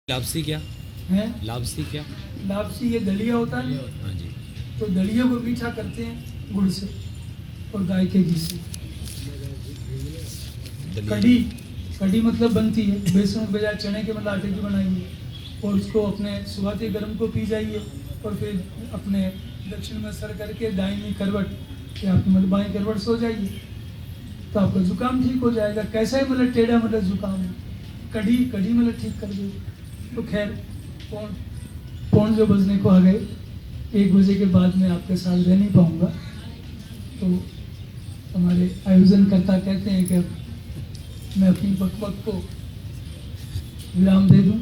लापसी क्या है। लापसी क्या? लापसी ये दलिया होता है, हाँ जी। तो दलिया को मीठा करते हैं गुड़ से और गाय के घी से। दलिया। कढ़ी, कढ़ी मतलब बनती है बेसन के बजाय चने के मतलब आटे की बनाइए और उसको अपने सुबह गर्म को पी जाइए और फिर अपने दक्षिण में सर करके दाहिनी करवट या आपकी मतलब बाएं करवट सो जाइए तो आपका जुकाम ठीक हो जाएगा। कैसा है मतलब टेढ़ा मतलब जुकाम है, कढ़ी कढ़ी मतलब ठीक कर दे। तो खैर पौन जो बजने को आ गए, 1 बजे के बाद मैं आपके साथ रह नहीं पाऊँगा, तो हमारे आयोजनकर्ता कहते हैं कि मैं अपनी बकबक को विराम दे दूं।